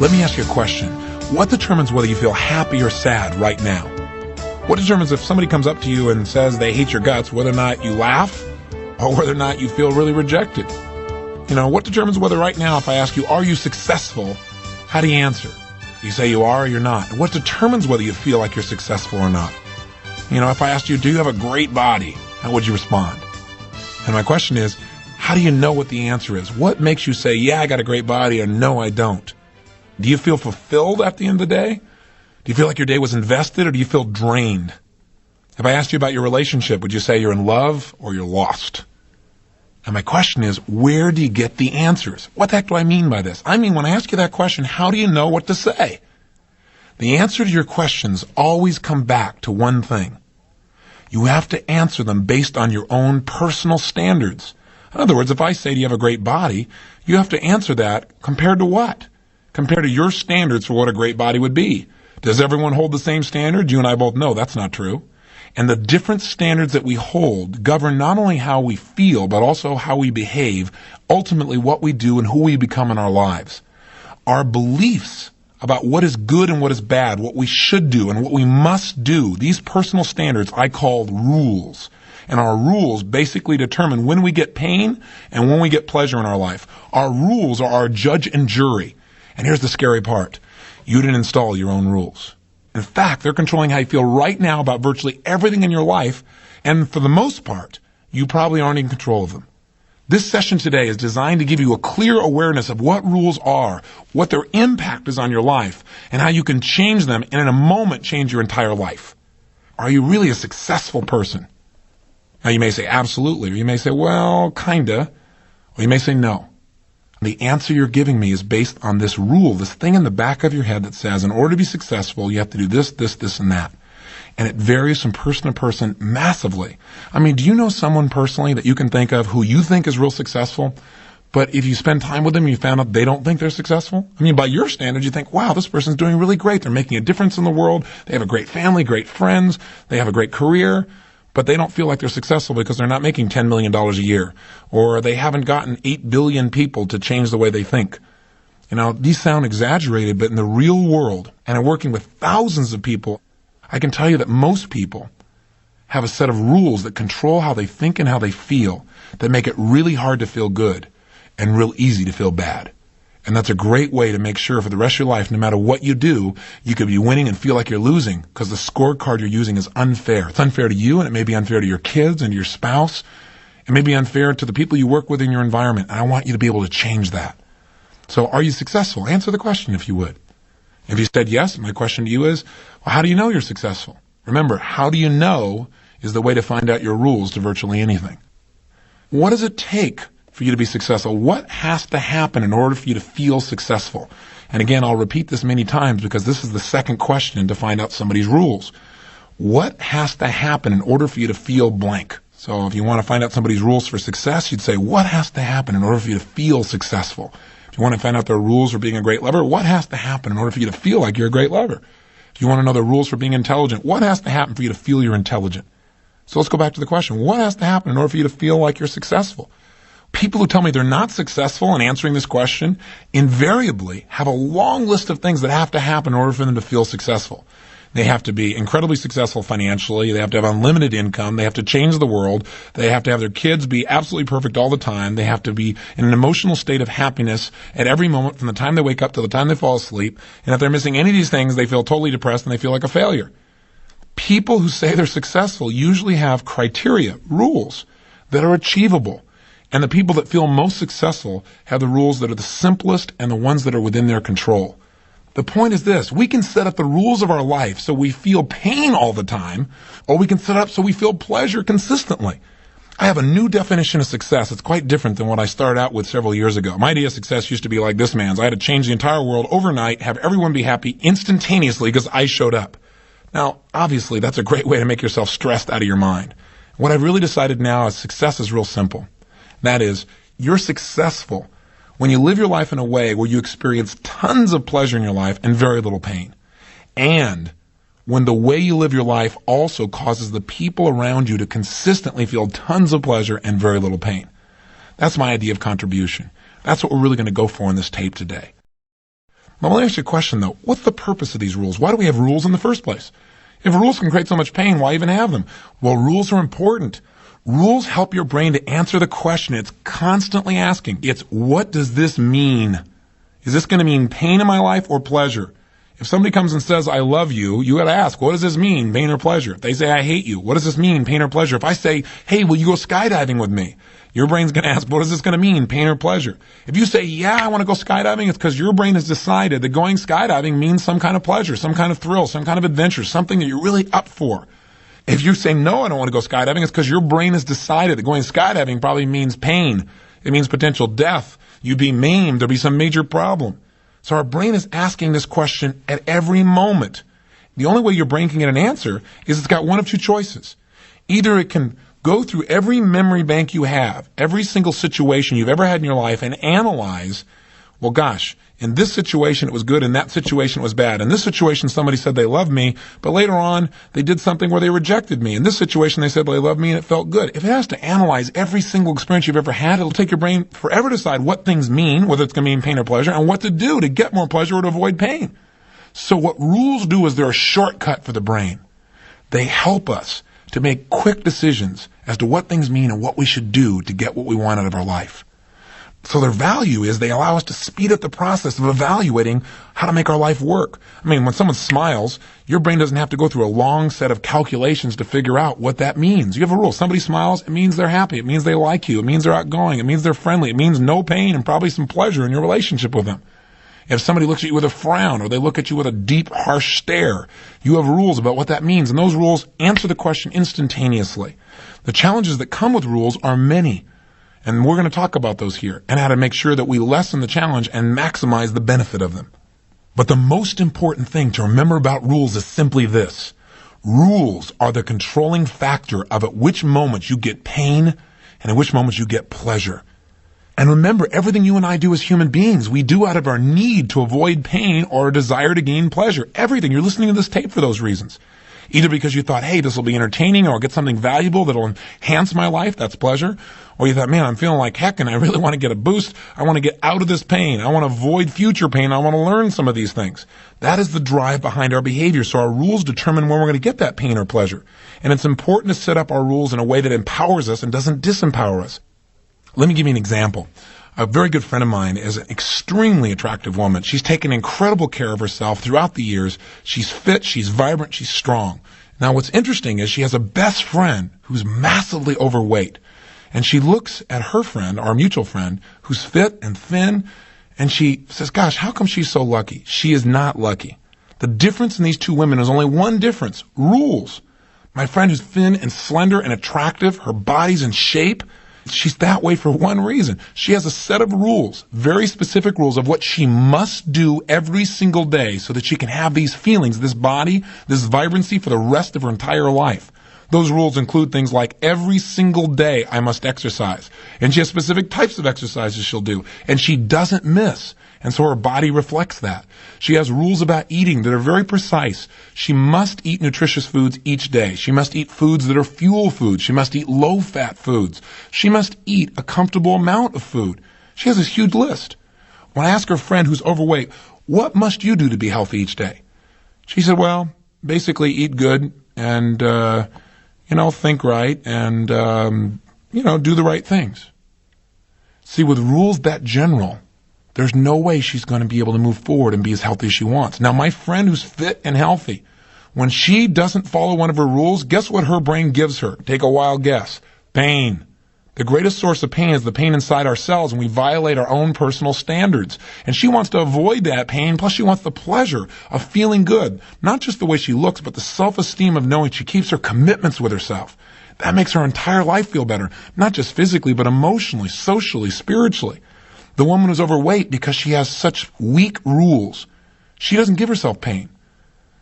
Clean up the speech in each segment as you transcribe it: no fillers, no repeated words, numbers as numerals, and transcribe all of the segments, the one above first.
Let me ask you a question. What determines whether you feel happy or sad right now? What determines if somebody comes up to you and says they hate your guts, whether or not you laugh or whether or not you feel really rejected? What determines whether right now, if I ask you, are you successful, how do you answer? You say you are or you're not. And what determines whether you feel like you're successful or not? If I asked you, do you have a great body, how would you respond? And my question is, how do you know what the answer is? What makes you say, yeah, I got a great body, or no, I don't? Do you feel fulfilled at the end of the day? Do you feel like your day was invested, or do you feel drained? If I asked you about your relationship, would you say you're in love or you're lost? And my question is, where do you get the answers? What the heck do I mean by this? I mean, when I ask you that question, how do you know what to say? The answer to your questions always come back to one thing. You have to answer them based on your own personal standards. In other words, if I say, do you have a great body? You have to answer that compared to what? Compared to your standards for what a great body would be. Does everyone hold the same standard? You and I both know that's not true. And the different standards that we hold govern not only how we feel, but also how we behave, ultimately what we do and who we become in our lives. Our beliefs about what is good and what is bad, what we should do and what we must do, these personal standards I call rules. And our rules basically determine when we get pain and when we get pleasure in our life. Our rules are our judge and jury. And here's the scary part. You didn't install your own rules. In fact, they're controlling how you feel right now about virtually everything in your life, and for the most part, you probably aren't in control of them. This session today is designed to give you a clear awareness of what rules are, what their impact is on your life, and how you can change them and in a moment change your entire life. Are you really a successful person? Now you may say absolutely, or you may say, well, kinda, or you may say no. The answer you're giving me is based on this rule, this thing in the back of your head that says in order to be successful, you have to do this, this, this, and that. And it varies from person to person massively. I mean, do you know someone personally that you can think of who you think is real successful, but if you spend time with them, you found out they don't think they're successful? I mean, by your standards, you think, wow, this person's doing really great. They're making a difference in the world. They have a great family, great friends. They have a great career. But they don't feel like they're successful because they're not making $10 million a year, or they haven't gotten 8 billion people to change the way they think. These sound exaggerated, but in the real world, and in working with thousands of people, I can tell you that most people have a set of rules that control how they think and how they feel, that make it really hard to feel good and real easy to feel bad. And that's a great way to make sure for the rest of your life, no matter what you do, you could be winning and feel like you're losing because the scorecard you're using is unfair. It's unfair to you, and it may be unfair to your kids and to your spouse. It may be unfair to the people you work with in your environment. And I want you to be able to change that. So are you successful? Answer the question if you would. If you said yes, my question to you is, well, how do you know you're successful? Remember, how do you know is the way to find out your rules to virtually anything. What does it take for you to be successful? What has to happen in order for you to feel successful? And again, I'll repeat this many times because this is the second question to find out somebody's rules. What has to happen in order for you to feel blank? So if you want to find out somebody's rules for success, you'd say, what has to happen in order for you to feel successful? If you want to find out their rules for being a great lover, what has to happen in order for you to feel like you're a great lover? If you want to know the rules for being intelligent, what has to happen for you to feel you're intelligent? So let's go back to the question. What has to happen in order for you to feel like you're successful? People who tell me they're not successful in answering this question invariably have a long list of things that have to happen in order for them to feel successful. They have to be incredibly successful financially. They have to have unlimited income. They have to change the world. They have to have their kids be absolutely perfect all the time. They have to be in an emotional state of happiness at every moment from the time they wake up to the time they fall asleep. And if they're missing any of these things, they feel totally depressed and they feel like a failure. People who say they're successful usually have criteria, rules that are achievable. And the people that feel most successful have the rules that are the simplest and the ones that are within their control. The point is this: we can set up the rules of our life so we feel pain all the time, or we can set up so we feel pleasure consistently. I have a new definition of success. It's quite different than what I started out with several years ago. My idea of success used to be like this man's. I had to change the entire world overnight, have everyone be happy instantaneously because I showed up. Now, obviously, that's a great way to make yourself stressed out of your mind. What I've really decided now is success is real simple. That is, you're successful when you live your life in a way where you experience tons of pleasure in your life and very little pain. And when the way you live your life also causes the people around you to consistently feel tons of pleasure and very little pain. That's my idea of contribution. That's what we're really going to go for in this tape today. Now, let me ask you a question, though. What's the purpose of these rules? Why do we have rules in the first place? If rules can create so much pain, why even have them? Well, rules are important. Rules help your brain to answer the question it's constantly asking. It's, what does this mean? Is this going to mean pain in my life or pleasure? If somebody comes and says, I love you, you got to ask, what does this mean, pain or pleasure? If they say, I hate you, what does this mean, pain or pleasure? If I say, hey, will you go skydiving with me? Your brain's going to ask, what is this going to mean, pain or pleasure? If you say, yeah, I want to go skydiving, it's because your brain has decided that going skydiving means some kind of pleasure, some kind of thrill, some kind of adventure, something that you're really up for. If you say, no, I don't want to go skydiving, it's because your brain has decided that going skydiving probably means pain. It means potential death. You'd be maimed. There'll be some major problem. So our brain is asking this question at every moment. The only way your brain can get an answer is it's got one of two choices. Either it can go through every memory bank you have, every single situation you've ever had in your life, and analyze, well, gosh, in this situation it was good, in that situation it was bad. In this situation somebody said they loved me, but later on they did something where they rejected me. In this situation they said, well, they loved me and it felt good. If it has to analyze every single experience you've ever had, it'll take your brain forever to decide what things mean, whether it's going to mean pain or pleasure, and what to do to get more pleasure or to avoid pain. So what rules do is they're a shortcut for the brain. They help us to make quick decisions as to what things mean and what we should do to get what we want out of our life. So their value is they allow us to speed up the process of evaluating how to make our life work. I mean, when someone smiles, your brain doesn't have to go through a long set of calculations to figure out what that means. You have a rule. Somebody smiles, it means they're happy. It means they like you. It means they're outgoing. It means they're friendly. It means no pain and probably some pleasure in your relationship with them. If somebody looks at you with a frown or they look at you with a deep, harsh stare, you have rules about what that means, and those rules answer the question instantaneously. The challenges that come with rules are many. And we're going to talk about those here and how to make sure that we lessen the challenge and maximize the benefit of them. But the most important thing to remember about rules is simply this. Rules are the controlling factor of at which moments you get pain and at which moments you get pleasure. And remember, everything you and I do as human beings, we do out of our need to avoid pain or a desire to gain pleasure. Everything. You're listening to this tape for those reasons. Either because you thought, hey, this will be entertaining, or I'll get something valuable that'll enhance my life, that's pleasure. Or you thought, man, I'm feeling like heck and I really want to get a boost. I want to get out of this pain. I want to avoid future pain. I want to learn some of these things. That is the drive behind our behavior. So our rules determine when we're going to get that pain or pleasure. And it's important to set up our rules in a way that empowers us and doesn't disempower us. Let me give you an example. A very good friend of mine is an extremely attractive woman. She's taken incredible care of herself throughout the years. She's fit, she's vibrant, she's strong. Now what's interesting is she has a best friend who's massively overweight. And she looks at her friend, our mutual friend, who's fit and thin, and she says, gosh, how come she's so lucky? She is not lucky. The difference in these two women is only one difference: rules. My friend who's thin and slender and attractive, her body's in shape, she's that way for one reason. She has a set of rules, very specific rules of what she must do every single day so that she can have these feelings, this body, this vibrancy for the rest of her entire life. Those rules include things like every single day I must exercise. And she has specific types of exercises she'll do. And she doesn't miss. And so her body reflects that. She has rules about eating that are very precise. She must eat nutritious foods each day. She must eat foods that are fuel foods. She must eat low-fat foods. She must eat a comfortable amount of food. She has this huge list. When I ask her friend who's overweight, what must you do to be healthy each day? She said, well, basically eat good and, think right and, do the right things. See, with rules that general, there's no way she's going to be able to move forward and be as healthy as she wants. Now, my friend who's fit and healthy, when she doesn't follow one of her rules, guess what her brain gives her? Take a wild guess. Pain. The greatest source of pain is the pain inside ourselves, and we violate our own personal standards. And she wants to avoid that pain, plus she wants the pleasure of feeling good. Not just the way she looks, but the self-esteem of knowing she keeps her commitments with herself. That makes her entire life feel better, not just physically, but emotionally, socially, spiritually. The woman who's overweight, because she has such weak rules, she doesn't give herself pain.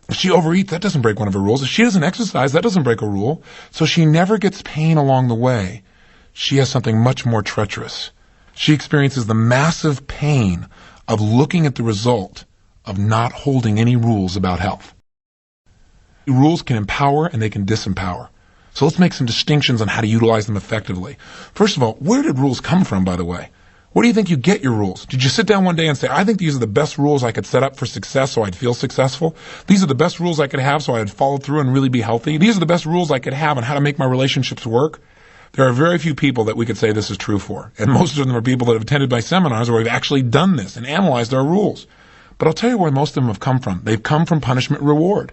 If she overeats, that doesn't break one of her rules. If she doesn't exercise, that doesn't break a rule. So she never gets pain along the way. She has something much more treacherous. She experiences the massive pain of looking at the result of not holding any rules about health. Rules can empower and they can disempower. So let's make some distinctions on how to utilize them effectively. First of all, where did rules come from, by the way? Where do you think you get your rules? Did you sit down one day and say, I think these are the best rules I could set up for success so I'd feel successful? These are the best rules I could have so I'd follow through and really be healthy? These are the best rules I could have on how to make my relationships work? There are very few people that we could say this is true for. And most of them are people that have attended my seminars where we've actually done this and analyzed our rules. But I'll tell you where most of them have come from. They've come from punishment reward.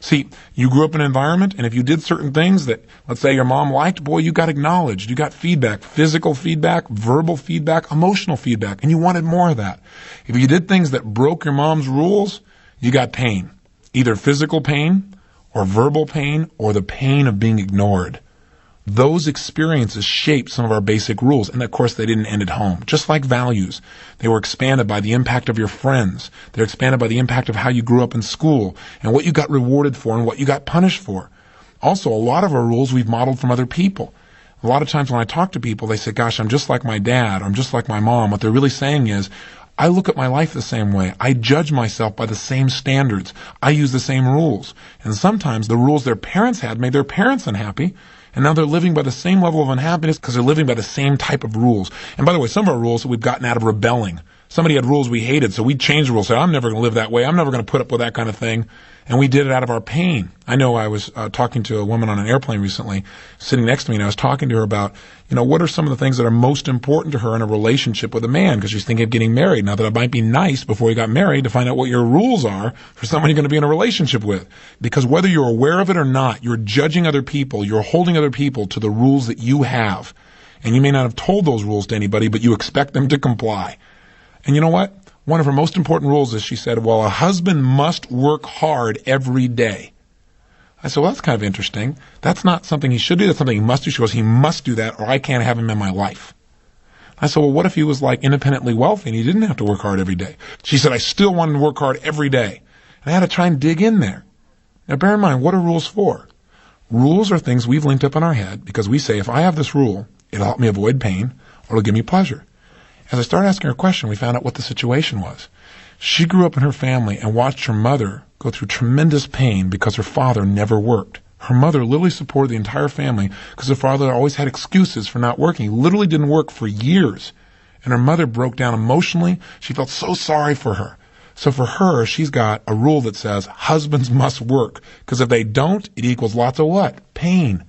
See, you grew up in an environment, and if you did certain things that, let's say, your mom liked, boy, you got acknowledged. You got feedback, physical feedback, verbal feedback, emotional feedback, and you wanted more of that. If you did things that broke your mom's rules, you got pain, either physical pain or verbal pain or the pain of being ignored. Those experiences shaped some of our basic rules, and of course they didn't end at home. Just like values, they were expanded by the impact of your friends. They're expanded by the impact of how you grew up in school and what you got rewarded for and what you got punished for. Also, a lot of our rules we've modeled from other people. A lot of times when I talk to people, they say, gosh, I'm just like my dad, or I'm just like my mom. What they're really saying is, I look at my life the same way. I judge myself by the same standards. I use the same rules. And sometimes the rules their parents had made their parents unhappy. And now they're living by the same level of unhappiness because they're living by the same type of rules. And by the way, some of our rules that we've gotten out of rebelling. Somebody had rules we hated, so we changed the rules. Said, I'm never going to live that way. I'm never going to put up with that kind of thing. And we did it out of our pain. I know I was talking to a woman on an airplane recently, sitting next to me, and I was talking to her about, what are some of the things that are most important to her in a relationship with a man, because she's thinking of getting married. Now, that it might be nice before you got married to find out what your rules are for someone you're going to be in a relationship with. Because whether you're aware of it or not, you're judging other people, you're holding other people to the rules that you have. And you may not have told those rules to anybody, but you expect them to comply. And you know what? One of her most important rules is, she said, well, a husband must work hard every day. I said, well, that's kind of interesting. That's not something he should do. That's something he must do. She goes, he must do that or I can't have him in my life. I said, well, what if he was like independently wealthy and he didn't have to work hard every day? She said, I still wanted to work hard every day. And I had to try and dig in there. Now, bear in mind, what are rules for? Rules are things we've linked up in our head because we say, if I have this rule, it'll help me avoid pain or it'll give me pleasure. As I started asking her a question, we found out what the situation was. She grew up in her family and watched her mother go through tremendous pain because her father never worked. Her mother literally supported the entire family because her father always had excuses for not working. He literally didn't work for years. And her mother broke down emotionally. She felt so sorry for her. So for her, she's got a rule that says husbands must work because if they don't, it equals lots of what? Pain.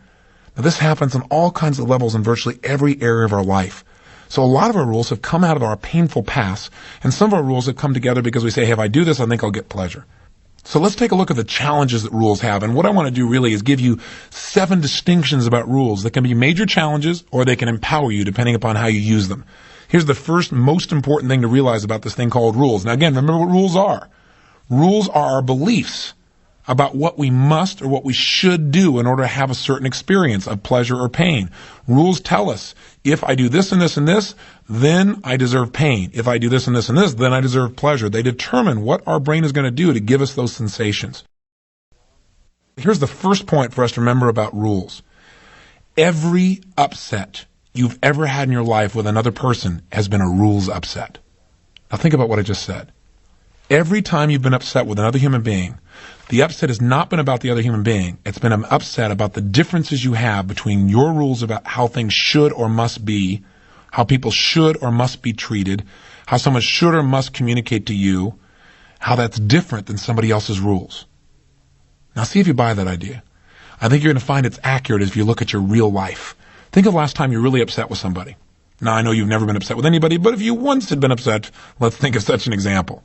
Now this happens on all kinds of levels in virtually every area of our life. So a lot of our rules have come out of our painful past, and some of our rules have come together because we say, hey, if I do this, I think I'll get pleasure. So let's take a look at the challenges that rules have. And what I want to do really is give you 7 distinctions about rules that can be major challenges or they can empower you depending upon how you use them. Here's the first most important thing to realize about this thing called rules. Now again, remember what rules are. Rules are our beliefs about what we must or what we should do in order to have a certain experience of pleasure or pain. Rules tell us, if I do this and this and this, then I deserve pain. If I do this and this and this, then I deserve pleasure. They determine what our brain is going to do to give us those sensations. Here's the first point for us to remember about rules. Every upset you've ever had in your life with another person has been a rules upset. Now think about what I just said. Every time you've been upset with another human being, the upset has not been about the other human being. It's been an upset about the differences you have between your rules about how things should or must be, how people should or must be treated, how someone should or must communicate to you, how that's different than somebody else's rules. Now see if you buy that idea. I think you're going to find it's accurate if you look at your real life. Think of the last time you're really upset with somebody. Now I know you've never been upset with anybody, but if you once had been upset, let's think of such an example.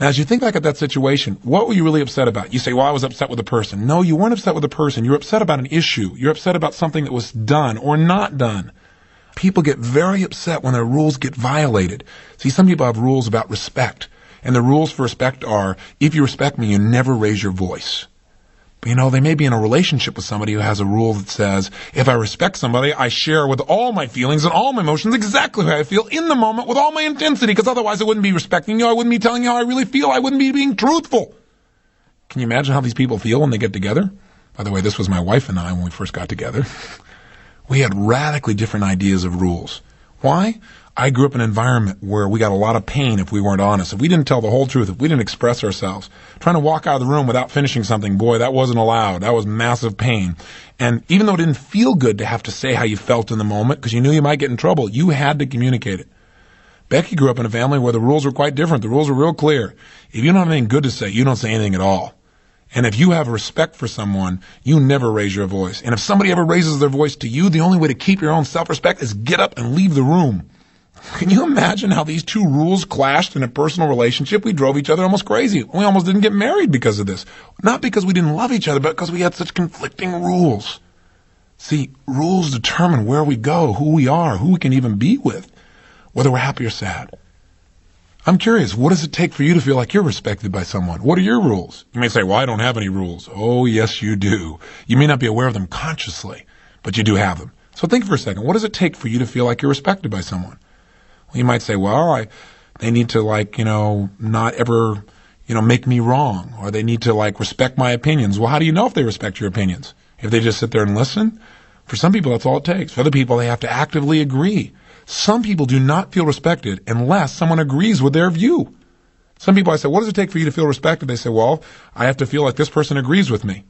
Now, as you think back at that situation, what were you really upset about? You say, well, I was upset with a person. No, you weren't upset with a person. You were upset about an issue. You're upset about something that was done or not done. People get very upset when their rules get violated. See, some people have rules about respect. And the rules for respect are, if you respect me, you never raise your voice. But they may be in a relationship with somebody who has a rule that says, if I respect somebody, I share with all my feelings and all my emotions exactly how I feel in the moment with all my intensity, because otherwise I wouldn't be respecting you, I wouldn't be telling you how I really feel, I wouldn't be being truthful. Can you imagine how these people feel when they get together? By the way, this was my wife and I when we first got together. We had radically different ideas of rules. Why? I grew up in an environment where we got a lot of pain if we weren't honest. If we didn't tell the whole truth, if we didn't express ourselves, trying to walk out of the room without finishing something, boy, that wasn't allowed. That was massive pain. And even though it didn't feel good to have to say how you felt in the moment, because you knew you might get in trouble, you had to communicate it. Becky grew up in a family where the rules were quite different. The rules were real clear. If you don't have anything good to say, you don't say anything at all. And if you have respect for someone, you never raise your voice. And if somebody ever raises their voice to you, the only way to keep your own self-respect is get up and leave the room. Can you imagine how these two rules clashed in a personal relationship? We drove each other almost crazy. We almost didn't get married because of this. Not because we didn't love each other, but because we had such conflicting rules. See, rules determine where we go, who we are, who we can even be with, whether we're happy or sad. I'm curious, what does it take for you to feel like you're respected by someone? What are your rules? You may say, well, I don't have any rules. Oh, yes, you do. You may not be aware of them consciously, but you do have them. So think for a second. What does it take for you to feel like you're respected by someone? Well, you might say, well, they need to not ever, make me wrong, or they need to respect my opinions. Well, how do you know if they respect your opinions? If they just sit there and listen? For some people, that's all it takes. For other people, they have to actively agree. Some people do not feel respected unless someone agrees with their view. Some people, I say, what does it take for you to feel respected? They say, well, I have to feel like this person agrees with me.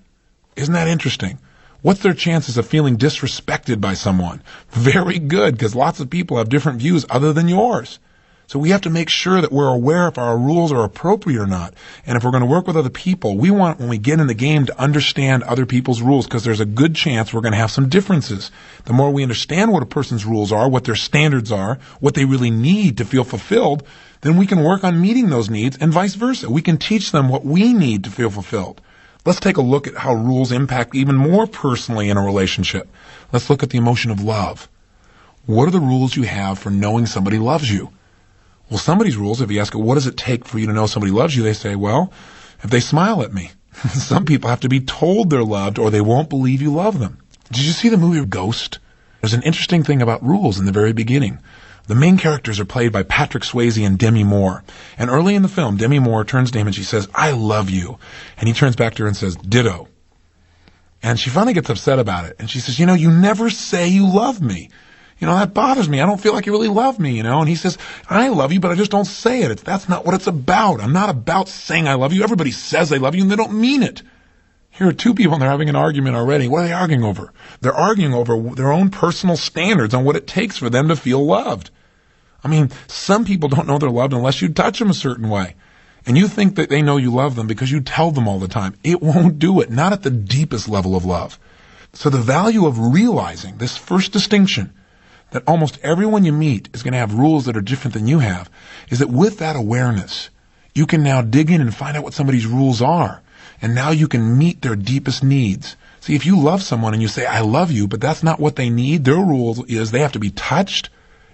Isn't that interesting? What's their chances of feeling disrespected by someone? Very good, because lots of people have different views other than yours. So we have to make sure that we're aware if our rules are appropriate or not. And if we're going to work with other people, we want, when we get in the game, to understand other people's rules, because there's a good chance we're going to have some differences. The more we understand what a person's rules are, what their standards are, what they really need to feel fulfilled, then we can work on meeting those needs, and vice versa. We can teach them what we need to feel fulfilled. Let's take a look at how rules impact even more personally in a relationship. Let's look at the emotion of love. What are the rules you have for knowing somebody loves you? Well, somebody's rules, if you ask, what does it take for you to know somebody loves you? They say, well, if they smile at me. Some people have to be told they're loved or they won't believe you love them. Did you see the movie Ghost? There's an interesting thing about rules in the very beginning. The main characters are played by Patrick Swayze and Demi Moore. And early in the film, Demi Moore turns to him and she says, I love you. And he turns back to her and says, ditto. And she finally gets upset about it. And she says, you never say you love me. That bothers me. I don't feel like you really love me, And he says, I love you, but I just don't say it. That's not what it's about. I'm not about saying I love you. Everybody says they love you, and they don't mean it. Here are two people, and they're having an argument already. What are they arguing over? They're arguing over their own personal standards on what it takes for them to feel loved. Some people don't know they're loved unless you touch them a certain way. And you think that they know you love them because you tell them all the time. It won't do it, not at the deepest level of love. So the value of realizing this first distinction, that almost everyone you meet is going to have rules that are different than you have, is that with that awareness, you can now dig in and find out what somebody's rules are. And now you can meet their deepest needs. See, if you love someone and you say, I love you, but that's not what they need, their rule is they have to be touched,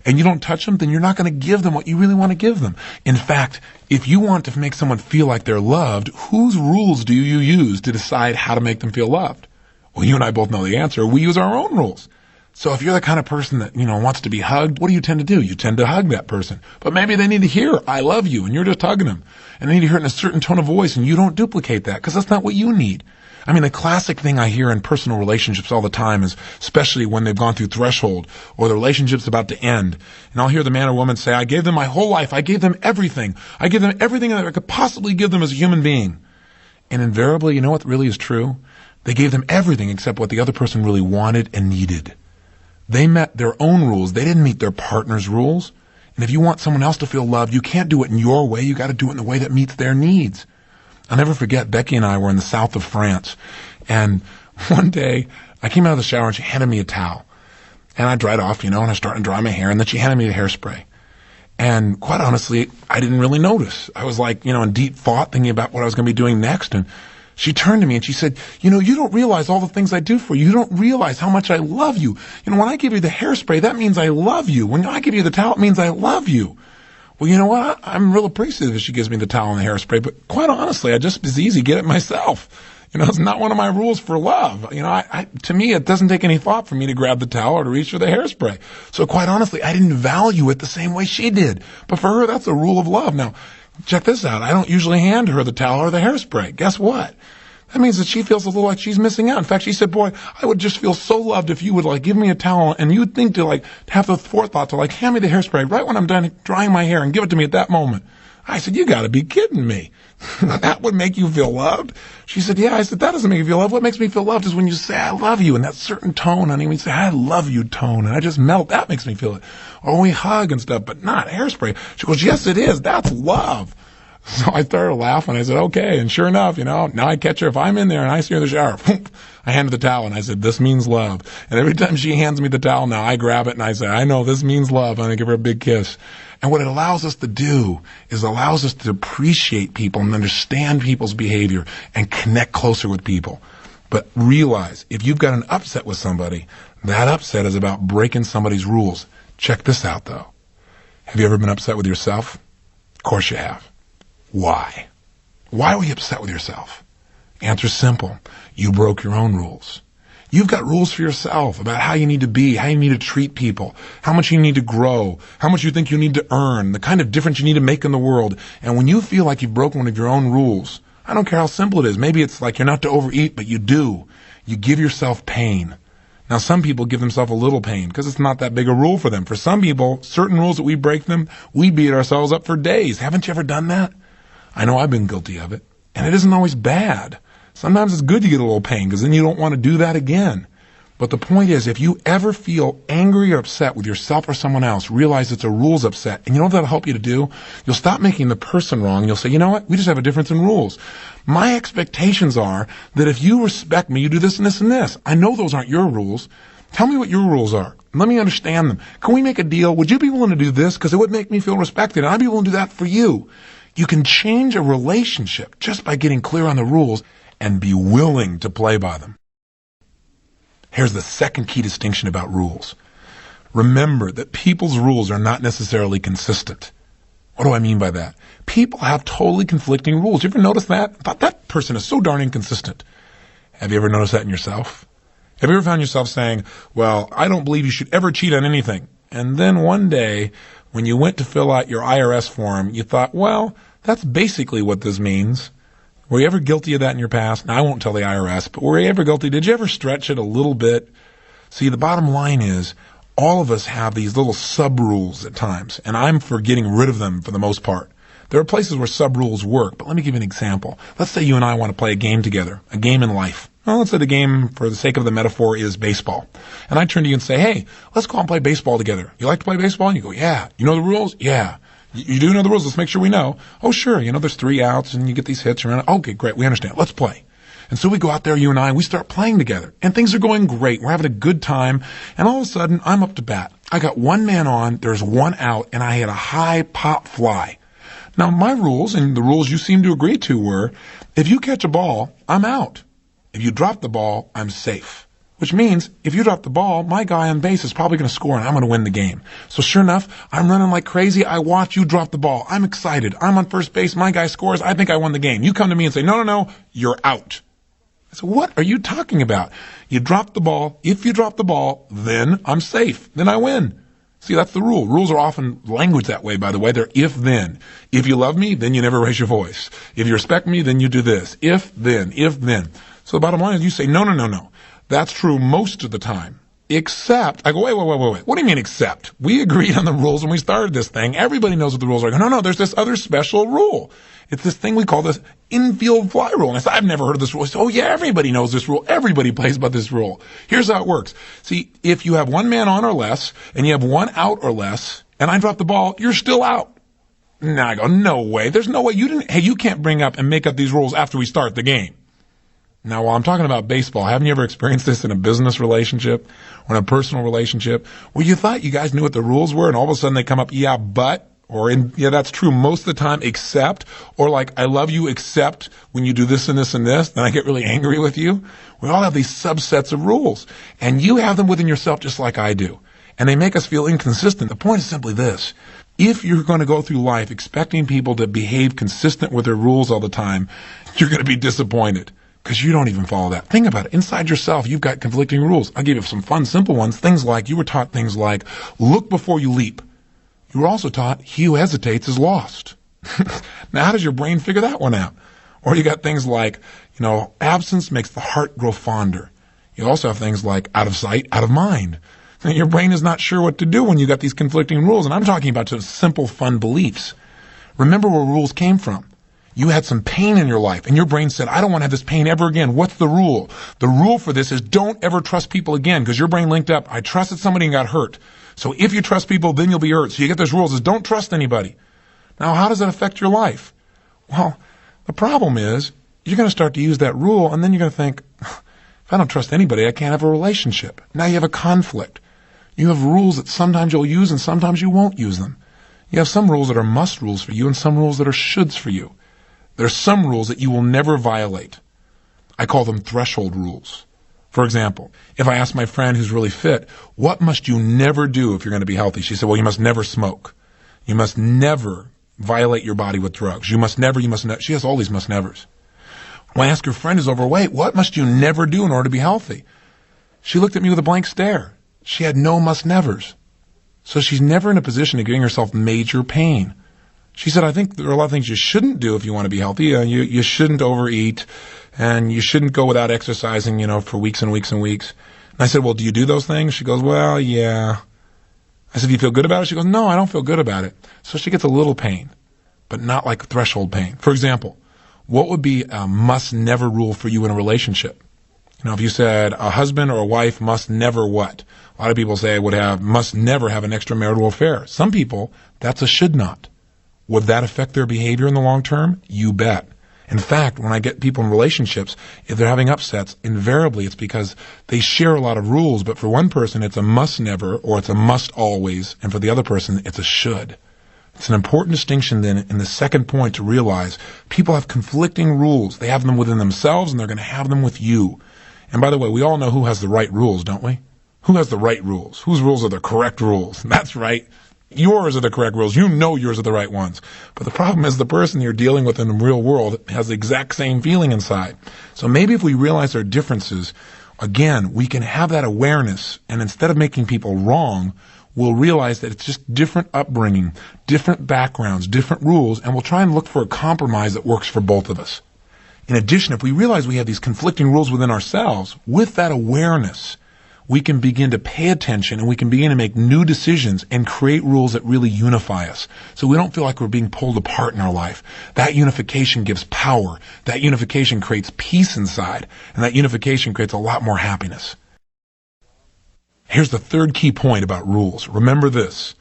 and you don't touch them, then you're not going to give them what you really want to give them. In fact, if you want to make someone feel like they're loved, whose rules do you use to decide how to make them feel loved? Well, you and I both know the answer. We use our own rules. So if you're the kind of person that, wants to be hugged, what do you tend to do? You tend to hug that person. But maybe they need to hear, I love you, and you're just hugging them. And they need to hear it in a certain tone of voice, and you don't duplicate that, because that's not what you need. The classic thing I hear in personal relationships all the time is, especially when they've gone through threshold, or the relationship's about to end, and I'll hear the man or woman say, I gave them my whole life, I gave them everything. I gave them everything that I could possibly give them as a human being. And invariably, you know what really is true? They gave them everything except what the other person really wanted and needed. They met their own rules. They didn't meet their partner's rules. And if you want someone else to feel loved, you can't do it in your way. You got to do it in the way that meets their needs. I'll never forget, Becky and I were in the south of France. And one day, I came out of the shower and she handed me a towel. And I dried off, and I started to dry my hair. And then she handed me the hairspray. And quite honestly, I didn't really notice. I was in deep thought, thinking about what I was going to be doing next. And she turned to me and she said, you don't realize all the things I do for you. You don't realize how much I love you. When I give you the hairspray, that means I love you. When I give you the towel, it means I love you. Well, you know what? I'm real appreciative if she gives me the towel and the hairspray, but quite honestly, I just as easy get it myself. It's not one of my rules for love. To me, it doesn't take any thought for me to grab the towel or to reach for the hairspray. So quite honestly, I didn't value it the same way she did. But for her, that's a rule of love. Now, check this out. I don't usually hand her the towel or the hairspray. Guess what? That means that she feels a little like she's missing out. In fact, she said, boy, I would just feel so loved if you would give me a towel and you'd think to have the forethought to hand me the hairspray right when I'm done drying my hair and give it to me at that moment. I said, you got to be kidding me. That would make you feel loved? She said, yeah. I said, that doesn't make you feel loved. What makes me feel loved is when you say, I love you, in that certain tone, honey. When you say, I love you tone, and I just melt. That makes me feel it. Or when we hug and stuff, but not hairspray. She goes, yes, it is. That's love. So I started laughing. I said, okay. And sure enough, now I catch her. If I'm in there and I see her in the shower, I hand her the towel and I said, this means love. And every time she hands me the towel now, I grab it and I say, I know this means love. And I give her a big kiss. And what it allows us to do is allows us to appreciate people and understand people's behavior and connect closer with people. But realize, if you've got an upset with somebody, that upset is about breaking somebody's rules. Check this out, though. Have you ever been upset with yourself? Of course you have. Why? Why were you upset with yourself? Answer's simple. You broke your own rules. You've got rules for yourself about how you need to be, how you need to treat people, how much you need to grow, how much you think you need to earn, the kind of difference you need to make in the world. And when you feel like you've broken one of your own rules, I don't care how simple it is. Maybe it's like you're not to overeat, but you do. You give yourself pain. Now, some people give themselves a little pain because it's not that big a rule for them. For some people, certain rules that we break them, we beat ourselves up for days. Haven't you ever done that? I know I've been guilty of it. And it isn't always bad. Sometimes it's good to get a little pain because then you don't want to do that again. But the point is, if you ever feel angry or upset with yourself or someone else, realize it's a rules upset. And you know what that'll help you to do? You'll stop making the person wrong and you'll say, you know what? We just have a difference in rules. My expectations are that if you respect me, you do this and this and this. I know those aren't your rules. Tell me what your rules are. Let me understand them. Can we make a deal? Would you be willing to do this? Because it would make me feel respected. And I'd be willing to do that for you. You can change a relationship just by getting clear on the rules and be willing to play by them. Here's the second key distinction about rules. Remember that people's rules are not necessarily consistent. What do I mean by that? People have totally conflicting rules. You ever notice that? I thought that person is so darn inconsistent. Have you ever noticed that in yourself? Have you ever found yourself saying, well, I don't believe you should ever cheat on anything. And then one day, when you went to fill out your IRS form, you thought, well, that's basically what this means. Were you ever guilty of that in your past? Now, I won't tell the IRS, but were you ever guilty? Did you ever stretch it a little bit? See, the bottom line is all of us have these little sub-rules at times, and I'm for getting rid of them for the most part. There are places where sub-rules work, but let me give you an example. Let's say you and I want to play a game together, a game in life. Well, let's say the game, for the sake of the metaphor, is baseball. And I turn to you and say, hey, let's go out and play baseball together. You like to play baseball? And you go, yeah. You know the rules? Yeah. You do know the rules. Let's make sure we know. Oh, sure. There's 3 outs and you get these hits around. Okay, great. We understand. Let's play. And so we go out there, you and I, and we start playing together. And things are going great. We're having a good time. And all of a sudden, I'm up to bat. I got 1 man on. There's 1 out. And I hit a high pop fly. Now, my rules and the rules you seem to agree to were, if you catch a ball, I'm out. If you drop the ball, I'm safe. Which means, if you drop the ball, my guy on base is probably going to score and I'm going to win the game. So sure enough, I'm running like crazy. I watch you drop the ball. I'm excited. I'm on first base. My guy scores. I think I won the game. You come to me and say, no, you're out. I said, what are you talking about? You drop the ball. If you drop the ball, then I'm safe. Then I win. See, that's the rule. Rules are often language that way, by the way. They're if-then. If you love me, then you never raise your voice. If you respect me, then you do this. If-then. So the bottom line is you say, no. That's true most of the time. Except, I go, wait. What do you mean except? We agreed on the rules when we started this thing. Everybody knows what the rules are. I go, no, there's this other special rule. It's this thing we call the infield fly rule. And I said, I've never heard of this rule. I said, oh yeah, everybody knows this rule. Everybody plays by this rule. Here's how it works. See, if you have 1 man on or less, and you have 1 out or less, and I drop the ball, you're still out. Now I go, no way. There's no way. You can't bring up and make up these rules after we start the game. Now, while I'm talking about baseball, haven't you ever experienced this in a business relationship or in a personal relationship where you thought you guys knew what the rules were and all of a sudden they come up, yeah, but, or yeah, that's true most of the time, except, or like, I love you, except when you do this and this and this, then I get really angry with you. We all have these subsets of rules, and you have them within yourself just like I do. And they make us feel inconsistent. The point is simply this. If you're going to go through life expecting people to behave consistent with their rules all the time, you're going to be disappointed. Because you don't even follow that. Think about it. Inside yourself, you've got conflicting rules. I'll give you some fun, simple ones. You were taught things like, look before you leap. You were also taught, he who hesitates is lost. Now, how does your brain figure that one out? Or you got things like, absence makes the heart grow fonder. You also have things like out of sight, out of mind. And your brain is not sure what to do when you got these conflicting rules. And I'm talking about just simple, fun beliefs. Remember where rules came from. You had some pain in your life, and your brain said, I don't want to have this pain ever again. What's the rule? The rule for this is don't ever trust people again, because your brain linked up, I trusted somebody and got hurt. So if you trust people, then you'll be hurt. So you get those rules is don't trust anybody. Now, how does that affect your life? Well, the problem is you're going to start to use that rule, and then you're going to think, if I don't trust anybody, I can't have a relationship. Now you have a conflict. You have rules that sometimes you'll use and sometimes you won't use them. You have some rules that are must rules for you and some rules that are shoulds for you. There are some rules that you will never violate. I call them threshold rules. For example, if I ask my friend who's really fit, what must you never do if you're going to be healthy? She said, well, you must never smoke. You must never violate your body with drugs. You must never. She has all these must nevers. When I ask her friend who's overweight, what must you never do in order to be healthy? She looked at me with a blank stare. She had no must nevers. So she's never in a position of giving herself major pain. She said, I think there are a lot of things you shouldn't do if you want to be healthy. You shouldn't overeat, and you shouldn't go without exercising, for weeks and weeks and weeks. And I said, well, do you do those things? She goes, well, yeah. I said, do you feel good about it? She goes, no, I don't feel good about it. So she gets a little pain, but not like threshold pain. For example, what would be a must-never rule for you in a relationship? If you said a husband or a wife must never what? A lot of people say must never have an extramarital affair. Some people, that's a should not. Would that affect their behavior in the long term? You bet. In fact, when I get people in relationships, if they're having upsets, invariably it's because they share a lot of rules, but for one person it's a must never or it's a must always, and for the other person it's a should. It's an important distinction then in the second point to realize people have conflicting rules. They have them within themselves and they're going to have them with you. And by the way, we all know who has the right rules, don't we? Who has the right rules? Whose rules are the correct rules? That's right. Yours are the correct rules. You know yours are the right ones. But the problem is the person you're dealing with in the real world has the exact same feeling inside. So maybe if we realize our differences, again, we can have that awareness, and instead of making people wrong, we'll realize that it's just different upbringing, different backgrounds, different rules, and we'll try and look for a compromise that works for both of us. In addition, if we realize we have these conflicting rules within ourselves, with that awareness, we can begin to pay attention and we can begin to make new decisions and create rules that really unify us. So we don't feel like we're being pulled apart in our life. That unification gives power. That unification creates peace inside. And that unification creates a lot more happiness. Here's the third key point about rules. Remember this.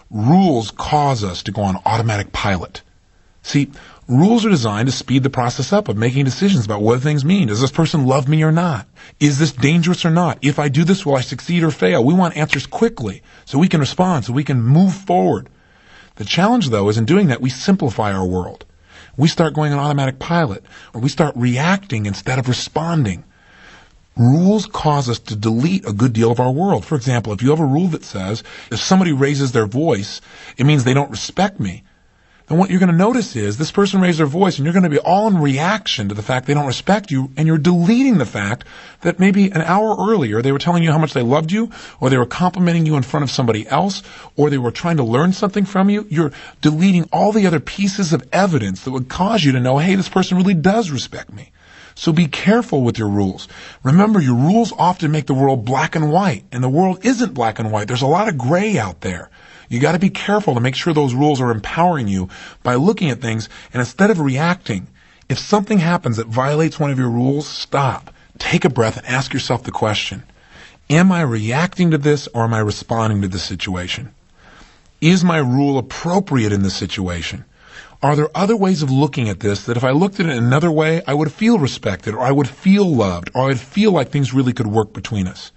Rules cause us to go on automatic pilot. See, rules are designed to speed the process up of making decisions about what things mean. Does this person love me or not? Is this dangerous or not? If I do this, will I succeed or fail? We want answers quickly so we can respond, so we can move forward. The challenge, though, is in doing that, we simplify our world. We start going on automatic pilot, or we start reacting instead of responding. Rules cause us to delete a good deal of our world. For example, if you have a rule that says, if somebody raises their voice, it means they don't respect me. Then what you're going to notice is this person raised their voice and you're going to be all in reaction to the fact they don't respect you, and you're deleting the fact that maybe an hour earlier they were telling you how much they loved you, or they were complimenting you in front of somebody else, or they were trying to learn something from you. You're deleting all the other pieces of evidence that would cause you to know, hey, this person really does respect me. So be careful with your rules. Remember, your rules often make the world black and white, and the world isn't black and white. There's a lot of gray out there. You got to be careful to make sure those rules are empowering you by looking at things, and instead of reacting, if something happens that violates one of your rules, stop. Take a breath and ask yourself the question, am I reacting to this or am I responding to this situation? Is my rule appropriate in this situation? Are there other ways of looking at this that if I looked at it another way, I would feel respected, or I would feel loved, or I would feel like things really could work between us?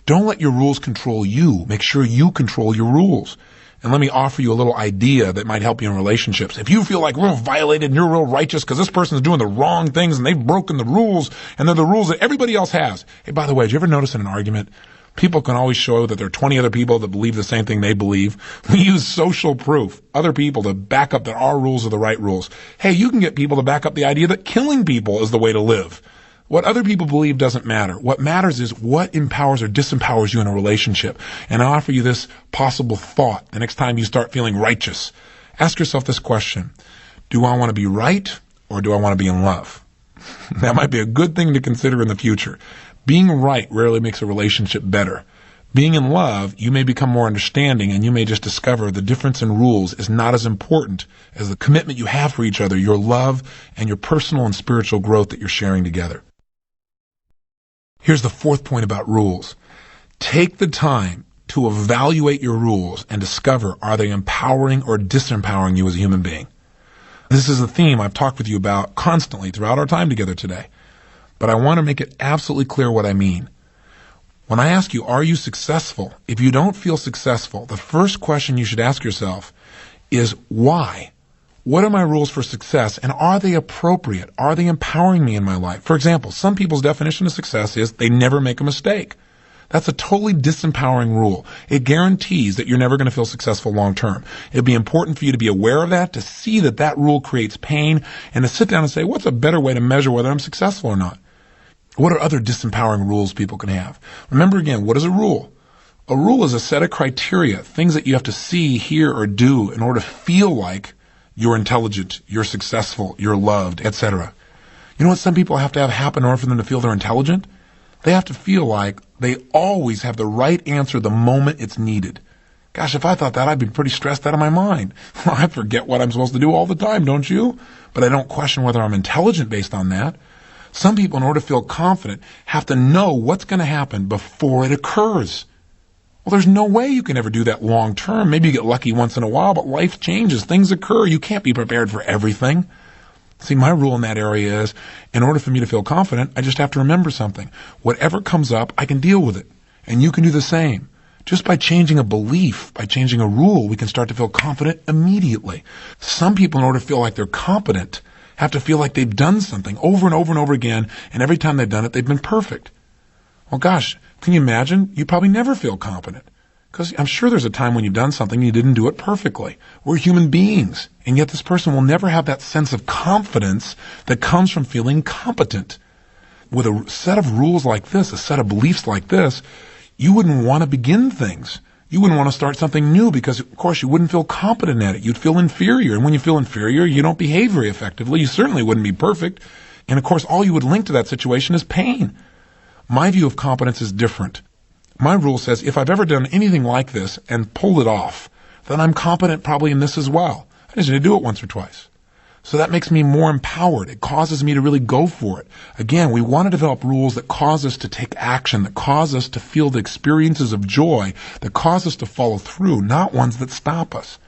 Don't let your rules control you. Make sure you control your rules. And let me offer you a little idea that might help you in relationships. If you feel like we're violated and you're real righteous because this person's doing the wrong things and they've broken the rules and they're the rules that everybody else has. Hey, by the way, did you ever notice in an argument, people can always show that there are 20 other people that believe the same thing they believe. We use social proof, other people to back up that our rules are the right rules. Hey, you can get people to back up the idea that killing people is the way to live. What other people believe doesn't matter. What matters is what empowers or disempowers you in a relationship. And I offer you this possible thought the next time you start feeling righteous. Ask yourself this question. Do I want to be right or do I want to be in love? That might be a good thing to consider in the future. Being right rarely makes a relationship better. Being in love, you may become more understanding, and you may just discover the difference in rules is not as important as the commitment you have for each other, your love, and your personal and spiritual growth that you're sharing together. Here's the fourth point about rules. Take the time to evaluate your rules and discover, are they empowering or disempowering you as a human being? This is a theme I've talked with you about constantly throughout our time together today, but I want to make it absolutely clear what I mean. When I ask you, are you successful? If you don't feel successful, the first question you should ask yourself is why? What are my rules for success, and are they appropriate? Are they empowering me in my life? For example, some people's definition of success is they never make a mistake. That's a totally disempowering rule. It guarantees that you're never going to feel successful long term. It'd be important for you to be aware of that, to see that that rule creates pain, and to sit down and say, what's a better way to measure whether I'm successful or not? What are other disempowering rules people can have? Remember again, what is a rule? A rule is a set of criteria, things that you have to see, hear, or do in order to feel like you're intelligent, you're successful, you're loved, etc. You know what some people have to have happen in order for them to feel they're intelligent? They have to feel like they always have the right answer the moment it's needed. Gosh, if I thought that, I'd be pretty stressed out of my mind. I forget what I'm supposed to do all the time, don't you? But I don't question whether I'm intelligent based on that. Some people, in order to feel confident, have to know what's going to happen before it occurs. Well, there's no way you can ever do that long term. Maybe you get lucky once in a while, but life changes. Things occur. You can't be prepared for everything. See, my rule in that area is, in order for me to feel confident, I just have to remember something. Whatever comes up, I can deal with it. And you can do the same. Just by changing a belief, by changing a rule, we can start to feel confident immediately. Some people, in order to feel like they're competent, have to feel like they've done something over and over and over again, and every time they've done it, they've been perfect. Well, gosh, can you imagine? You probably never feel competent. Because I'm sure there's a time when you've done something and you didn't do it perfectly. We're human beings, and yet this person will never have that sense of confidence that comes from feeling competent. With a set of rules like this, a set of beliefs like this, you wouldn't want to begin things. You wouldn't want to start something new because, of course, you wouldn't feel competent at it. You'd feel inferior. And when you feel inferior, you don't behave very effectively. You certainly wouldn't be perfect. And, of course, all you would link to that situation is pain. My view of competence is different. My rule says if I've ever done anything like this and pulled it off, then I'm competent probably in this as well. I just need to do it once or twice. So that makes me more empowered. It causes me to really go for it. Again, we want to develop rules that cause us to take action, that cause us to feel the experiences of joy, that cause us to follow through, not ones that stop us.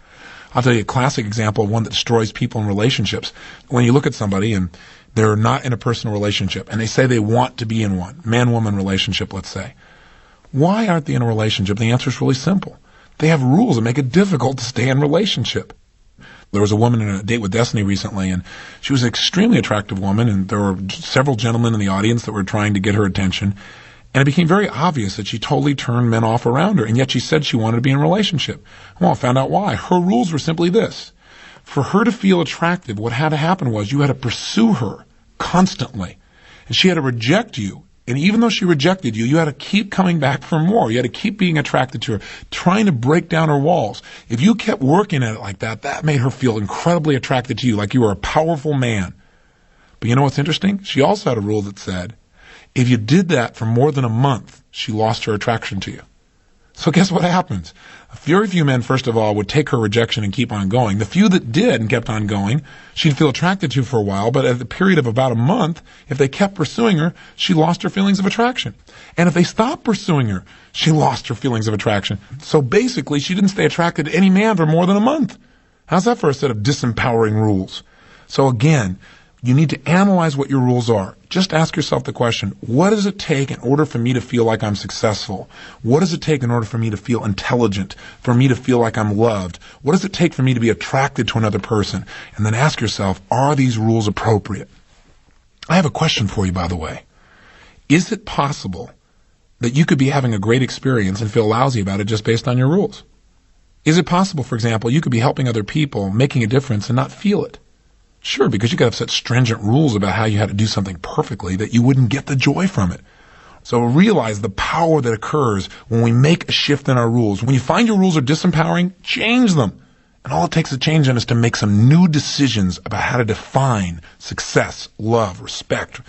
I'll tell you a classic example of one that destroys people in relationships. When you look at somebody and they're not in a personal relationship and they say they want to be in one, man-woman relationship, let's say. Why aren't they in a relationship? The answer is really simple. They have rules that make it difficult to stay in a relationship. There was a woman in a Date with Destiny recently, and she was an extremely attractive woman, and there were several gentlemen in the audience that were trying to get her attention. And it became very obvious that she totally turned men off around her, and yet she said she wanted to be in a relationship. Well, I found out why. Her rules were simply this. For her to feel attractive, what had to happen was you had to pursue her constantly, and she had to reject you. And even though she rejected you, you had to keep coming back for more. You had to keep being attracted to her, trying to break down her walls. If you kept working at it like that, that made her feel incredibly attracted to you, like you were a powerful man. But you know what's interesting? She also had a rule that said, if you did that for more than a month, she lost her attraction to you. So guess what happens? Very few men, first of all, would take her rejection and keep on going. The few that did and kept on going, she'd feel attracted to for a while, but at the period of about a month, if they kept pursuing her, she lost her feelings of attraction. And if they stopped pursuing her, she lost her feelings of attraction. So basically, she didn't stay attracted to any man for more than a month. How's that for a set of disempowering rules? So again, you need to analyze what your rules are. Just ask yourself the question, what does it take in order for me to feel like I'm successful? What does it take in order for me to feel intelligent, for me to feel like I'm loved? What does it take for me to be attracted to another person? And then ask yourself, are these rules appropriate? I have a question for you, by the way. Is it possible that you could be having a great experience and feel lousy about it just based on your rules? Is it possible, for example, you could be helping other people, making a difference, and not feel it? Sure, because you could have such stringent rules about how you had to do something perfectly that you wouldn't get the joy from it. So realize the power that occurs when we make a shift in our rules. When you find your rules are disempowering, change them. And all it takes to change them is to make some new decisions about how to define success, love, respect,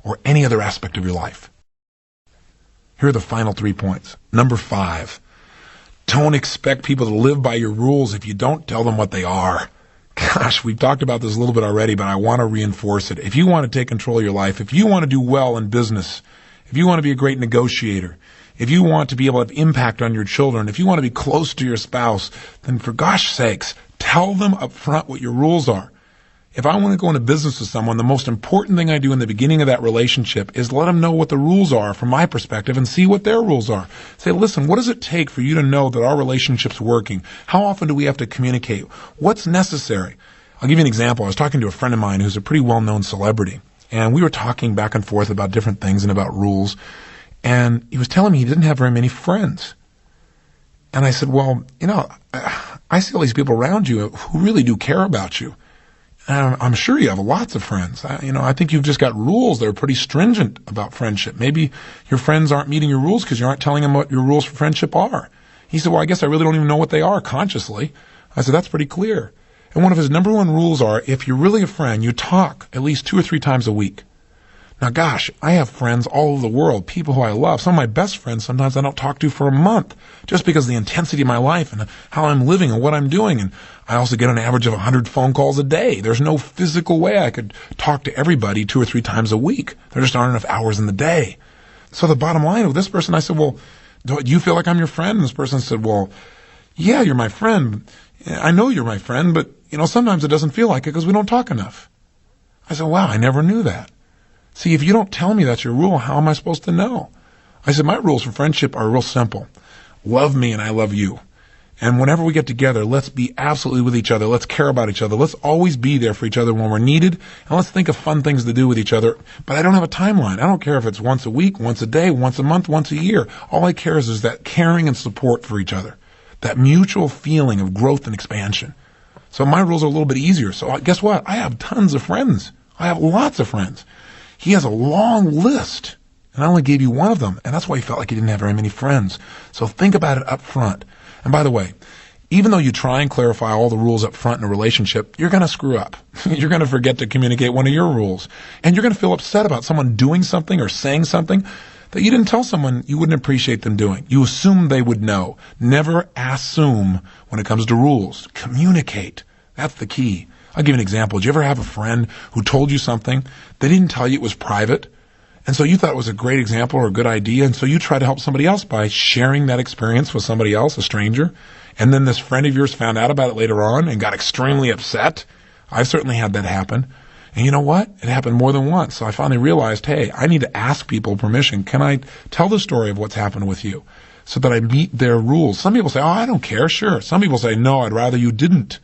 or any other aspect of your life. Here are the final 3 points. Number 5, don't expect people to live by your rules if you don't tell them what they are. Gosh, we've talked about this a little bit already, but I want to reinforce it. If you want to take control of your life, if you want to do well in business, if you want to be a great negotiator, if you want to be able to have impact on your children, if you want to be close to your spouse, then for gosh sakes, tell them up front what your rules are. If I want to go into business with someone, the most important thing I do in the beginning of that relationship is let them know what the rules are from my perspective and see what their rules are. Say, listen, what does it take for you to know that our relationship's working? How often do we have to communicate? What's necessary? I'll give you an example. I was talking to a friend of mine who's a pretty well-known celebrity, and we were talking back and forth about different things and about rules, and he was telling me he didn't have very many friends. And I said, well, I see all these people around you who really do care about you. I'm sure you have lots of friends. I think you've just got rules that are pretty stringent about friendship. Maybe your friends aren't meeting your rules because you aren't telling them what your rules for friendship are. He said, well, I guess I really don't even know what they are consciously. I said, that's pretty clear. And one of his number one rules are, if you're really a friend, you talk at least 2 or 3 times a week. Now, gosh, I have friends all over the world, people who I love. Some of my best friends sometimes I don't talk to for a month just because of the intensity of my life and how I'm living and what I'm doing. And I also get an average of 100 phone calls a day. There's no physical way I could talk to everybody 2 or 3 times a week. There just aren't enough hours in the day. So the bottom line with this person, I said, well, do you feel like I'm your friend? And this person said, well, yeah, you're my friend. I know you're my friend, but, sometimes it doesn't feel like it because we don't talk enough. I said, wow, I never knew that. See, if you don't tell me that's your rule, how am I supposed to know? I said, my rules for friendship are real simple. Love me and I love you. And whenever we get together, let's be absolutely with each other. Let's care about each other. Let's always be there for each other when we're needed. And let's think of fun things to do with each other. But I don't have a timeline. I don't care if it's once a week, once a day, once a month, once a year. All I care is that caring and support for each other. That mutual feeling of growth and expansion. So my rules are a little bit easier. So guess what? I have tons of friends. I have lots of friends. He has a long list, and I only gave you one of them, and that's why he felt like he didn't have very many friends. So think about it up front. And by the way, even though you try and clarify all the rules up front in a relationship, you're going to screw up. You're going to forget to communicate one of your rules. And you're going to feel upset about someone doing something or saying something that you didn't tell someone you wouldn't appreciate them doing. You assume they would know. Never assume when it comes to rules. Communicate. That's the key. I'll give you an example. Did you ever have a friend who told you something? They didn't tell you it was private. And so you thought it was a great example or a good idea. And so you tried to help somebody else by sharing that experience with somebody else, a stranger. And then this friend of yours found out about it later on and got extremely upset. I've certainly had that happen. And you know what? It happened more than once. So I finally realized, hey, I need to ask people permission. Can I tell the story of what's happened with you so that I meet their rules? Some people say, oh, I don't care. Sure. Some people say, no, I'd rather you didn't.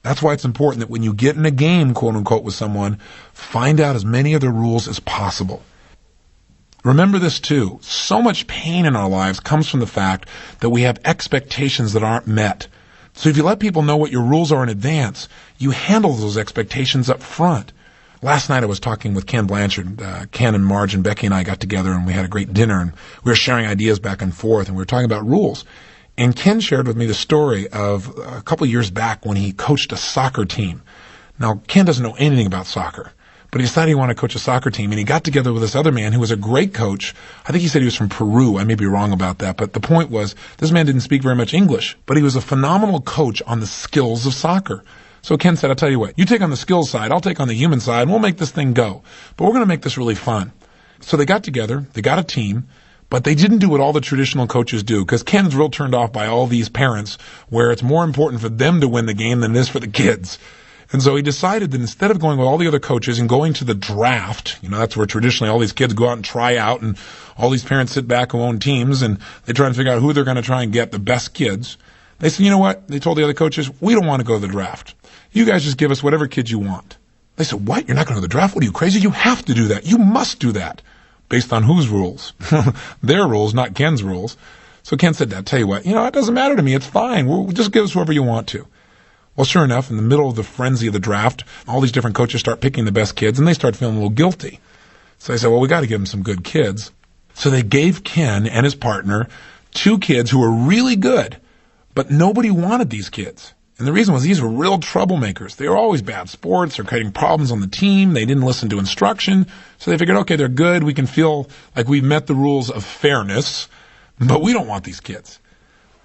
That's why it's important that when you get in a game, quote unquote, with someone, find out as many of their rules as possible. Remember this too. So much pain in our lives comes from the fact that we have expectations that aren't met. So if you let people know what your rules are in advance, you handle those expectations up front. Last night I was talking with Ken Blanchard. Ken and Marge and Becky and I got together and we had a great dinner and we were sharing ideas back and forth and we were talking about rules. And Ken shared with me the story of a couple of years back when he coached a soccer team. Now, Ken doesn't know anything about soccer, but he decided he wanted to coach a soccer team, and he got together with this other man who was a great coach. I think he said he was from Peru. I may be wrong about that, but the point was this man didn't speak very much English, but he was a phenomenal coach on the skills of soccer. So Ken said, I'll tell you what, you take on the skills side, I'll take on the human side, and we'll make this thing go. But we're going to make this really fun. So they got together, they got a team, but they didn't do what all the traditional coaches do, because Ken's real turned off by all these parents where it's more important for them to win the game than it is for the kids. And so he decided that instead of going with all the other coaches and going to the draft, that's where traditionally all these kids go out and try out, and all these parents sit back who own teams, and they try and figure out who they're going to try and get, the best kids. They said, you know what? They told the other coaches, we don't want to go to the draft. You guys just give us whatever kids you want. They said, what? You're not going to the draft? What are you, crazy? You have to do that. You must do that. Based on whose rules? Their rules, not Ken's rules. So Ken said, I'll tell you what, it doesn't matter to me. It's fine. We'll just give us whoever you want to. Well, sure enough, in the middle of the frenzy of the draft, all these different coaches start picking the best kids, and they start feeling a little guilty. So they said, well, we got to give them some good kids. So they gave Ken and his partner 2 kids who were really good, but nobody wanted these kids. And the reason was these were real troublemakers. They were always bad sports or creating problems on the team. They didn't listen to instruction. So they figured, okay, they're good. We can feel like we've met the rules of fairness, but we don't want these kids.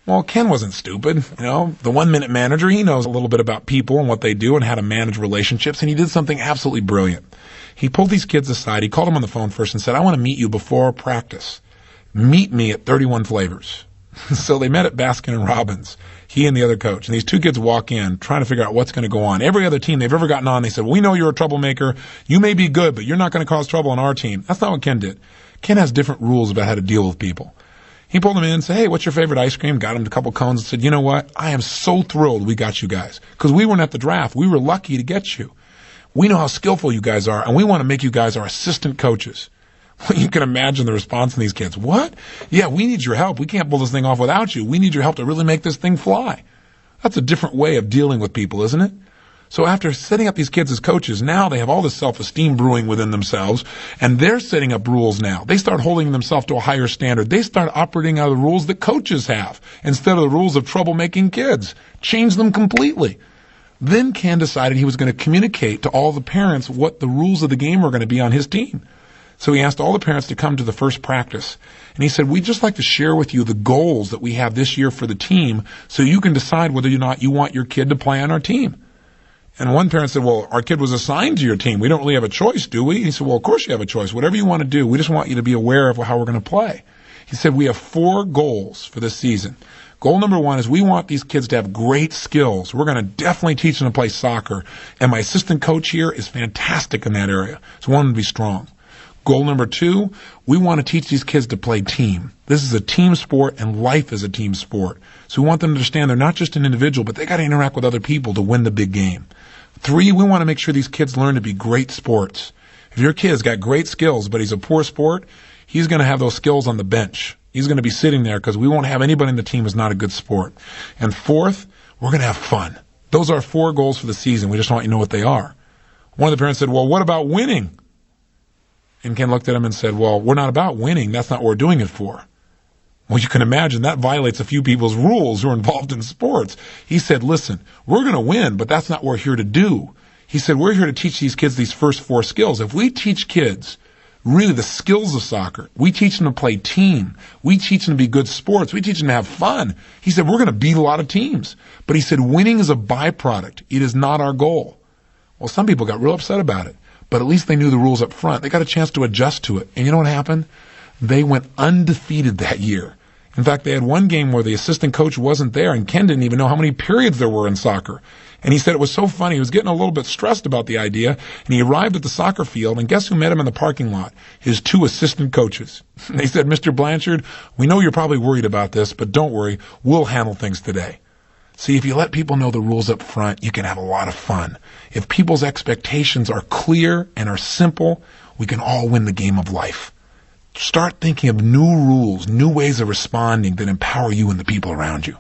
Well, Ken wasn't stupid. The 1 minute manager, he knows a little bit about people and what they do and how to manage relationships. And he did something absolutely brilliant. He pulled these kids aside. He called them on the phone first and said, I want to meet you before practice. Meet me at 31 Flavors. So they met at Baskin and Robbins, he and the other coach. And these two kids walk in trying to figure out what's going to go on. Every other team they've ever gotten on, they said, we know you're a troublemaker. You may be good, but you're not going to cause trouble on our team. That's not what Ken did. Ken has different rules about how to deal with people. He pulled them in and said, hey, what's your favorite ice cream? Got him a couple cones and said, you know what? I am so thrilled we got you guys. Because we weren't at the draft. We were lucky to get you. We know how skillful you guys are, and we want to make you guys our assistant coaches. Well, you can imagine the response from these kids. What? Yeah, we need your help. We can't pull this thing off without you. We need your help to really make this thing fly. That's a different way of dealing with people, isn't it? So after setting up these kids as coaches, now they have all this self-esteem brewing within themselves, and they're setting up rules now. They start holding themselves to a higher standard. They start operating out of the rules that coaches have instead of the rules of troublemaking kids. Change them completely. Then Ken decided he was going to communicate to all the parents what the rules of the game were going to be on his team. So he asked all the parents to come to the first practice. And he said, we'd just like to share with you the goals that we have this year for the team so you can decide whether or not you want your kid to play on our team. And one parent said, well, our kid was assigned to your team. We don't really have a choice, do we? He said, well, of course you have a choice. Whatever you want to do, we just want you to be aware of how we're going to play. He said, we have 4 goals for this season. Goal number 1 is we want these kids to have great skills. We're going to definitely teach them to play soccer. And my assistant coach here is fantastic in that area. So we want them to be strong. Goal number 2, we want to teach these kids to play team. This is a team sport, and life is a team sport. So we want them to understand they're not just an individual, but they got to interact with other people to win the big game. 3, we want to make sure these kids learn to be great sports. If your kid's got great skills, but he's a poor sport, he's going to have those skills on the bench. He's going to be sitting there because we won't have anybody in the team who's not a good sport. And 4th, we're going to have fun. Those are 4 goals for the season. We just want you to know what they are. One of the parents said, well, what about winning? And Ken looked at him and said, well, we're not about winning. That's not what we're doing it for. Well, you can imagine that violates a few people's rules who are involved in sports. He said, listen, we're going to win, but that's not what we're here to do. He said, we're here to teach these kids these first 4 skills. If we teach kids really the skills of soccer, we teach them to play team, we teach them to be good sports, we teach them to have fun. He said, we're going to beat a lot of teams. But he said, winning is a byproduct. It is not our goal. Well, some people got real upset about it. But at least they knew the rules up front. They got a chance to adjust to it. And you know what happened? They went undefeated that year. In fact, they had one game where the assistant coach wasn't there, and Ken didn't even know how many periods there were in soccer. And he said it was so funny. He was getting a little bit stressed about the idea, and he arrived at the soccer field, and guess who met him in the parking lot? His 2 assistant coaches. They said, Mr. Blanchard, we know you're probably worried about this, but don't worry. We'll handle things today. See, if you let people know the rules up front, you can have a lot of fun. If people's expectations are clear and are simple, we can all win the game of life. Start thinking of new rules, new ways of responding that empower you and the people around you.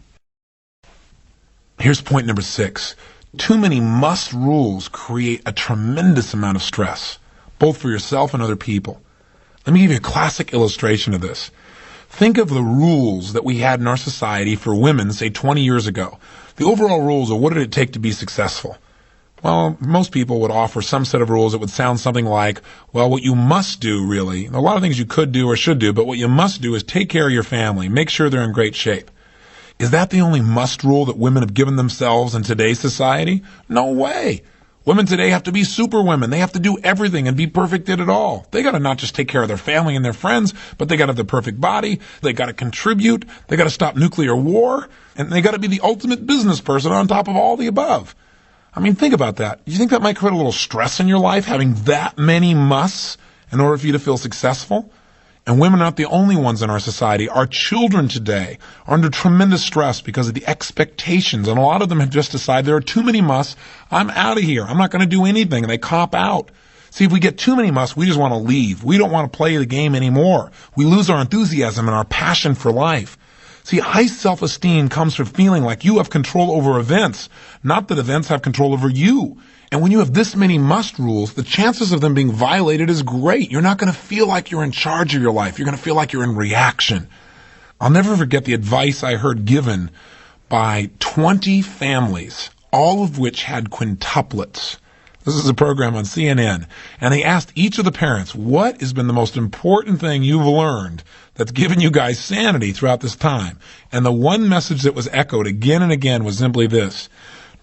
Here's point number 6. Too many must rules create a tremendous amount of stress, both for yourself and other people. Let me give you a classic illustration of this. Think of the rules that we had in our society for women, say 20 years ago. The overall rules of what did it take to be successful? Well, most people would offer some set of rules that would sound something like, well, what you must do, really, a lot of things you could do or should do, but what you must do is take care of your family, make sure they're in great shape. Is that the only must rule that women have given themselves in today's society? No way. Women today have to be super women. They have to do everything and be perfect at it all. They got to not just take care of their family and their friends, but they got to have the perfect body. They got to contribute. They got to stop nuclear war. And they got to be the ultimate business person on top of all the above. I mean, think about that. Do you think that might create a little stress in your life, having that many musts in order for you to feel successful? And women are not the only ones in our society. Our children today are under tremendous stress because of the expectations. And a lot of them have just decided there are too many musts. I'm out of here. I'm not going to do anything. And they cop out. See, if we get too many musts, we just want to leave. We don't want to play the game anymore. We lose our enthusiasm and our passion for life. See, high self-esteem comes from feeling like you have control over events, not that events have control over you. And when you have this many must rules, the chances of them being violated is great. You're not going to feel like you're in charge of your life. You're going to feel like you're in reaction. I'll never forget the advice I heard given by 20 families, all of which had quintuplets. This is a program on CNN. And they asked each of the parents, what has been the most important thing you've learned that's given you guys sanity throughout this time? And the one message that was echoed again and again was simply this: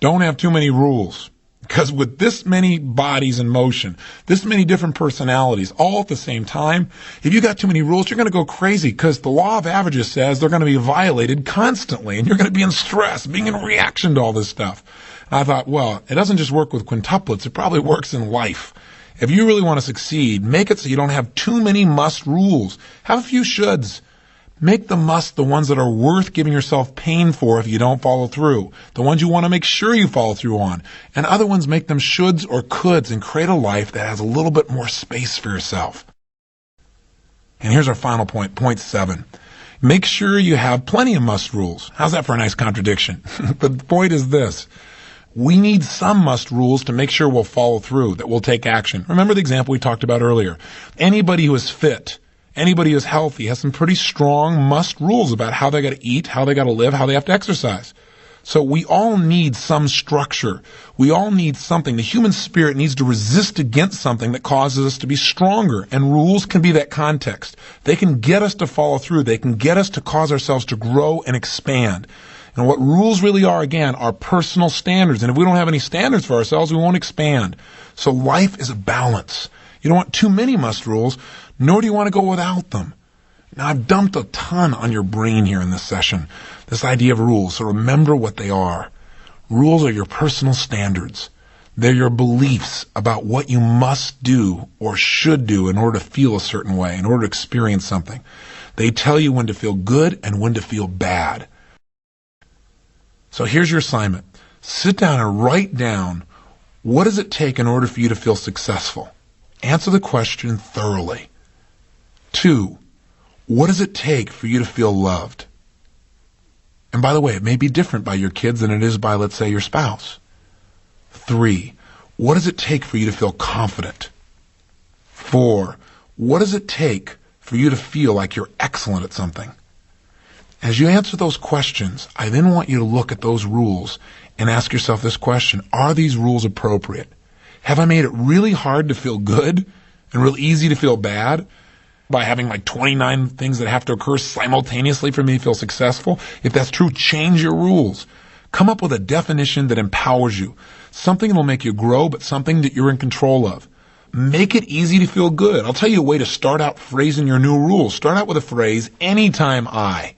don't have too many rules. Because with this many bodies in motion, this many different personalities, all at the same time, if you got too many rules, you're going to go crazy, because the law of averages says they're going to be violated constantly, and you're going to be in stress, being in reaction to all this stuff. And I thought, well, it doesn't just work with quintuplets, it probably works in life. If you really want to succeed, make it so you don't have too many must rules. Have a few shoulds. Make the must the ones that are worth giving yourself pain for if you don't follow through. The ones you want to make sure you follow through on. And other ones, make them shoulds or coulds and create a life that has a little bit more space for yourself. And here's our final point, point 7. Make sure you have plenty of must rules. How's that for a nice contradiction? But the point is this: we need some must rules to make sure we'll follow through, that we'll take action. Remember the example we talked about earlier. Anybody who is fit, anybody who's healthy has some pretty strong must rules about how they got to eat, how they got to live, how they have to exercise. So we all need some structure. We all need something. The human spirit needs to resist against something that causes us to be stronger. And rules can be that context. They can get us to follow through. They can get us to cause ourselves to grow and expand. And what rules really are, again, are personal standards. And if we don't have any standards for ourselves, we won't expand. So life is a balance. You don't want too many must rules, nor do you want to go without them. Now, I've dumped a ton on your brain here in this session, this idea of rules, so remember what they are. Rules are your personal standards. They're your beliefs about what you must do or should do in order to feel a certain way, in order to experience something. They tell you when to feel good and when to feel bad. So here's your assignment. Sit down and write down, what does it take in order for you to feel successful? Answer the question thoroughly. 2, what does it take for you to feel loved? And by the way, it may be different by your kids than it is by, let's say, your spouse. 3, what does it take for you to feel confident? 4, what does it take for you to feel like you're excellent at something? As you answer those questions, I then want you to look at those rules and ask yourself this question: are these rules appropriate? Have I made it really hard to feel good and real easy to feel bad by having like 29 things that have to occur simultaneously for me to feel successful? If that's true, change your rules. Come up with a definition that empowers you. Something that will make you grow, but something that you're in control of. Make it easy to feel good. I'll tell you a way to start out phrasing your new rules. Start out with a phrase, anytime I.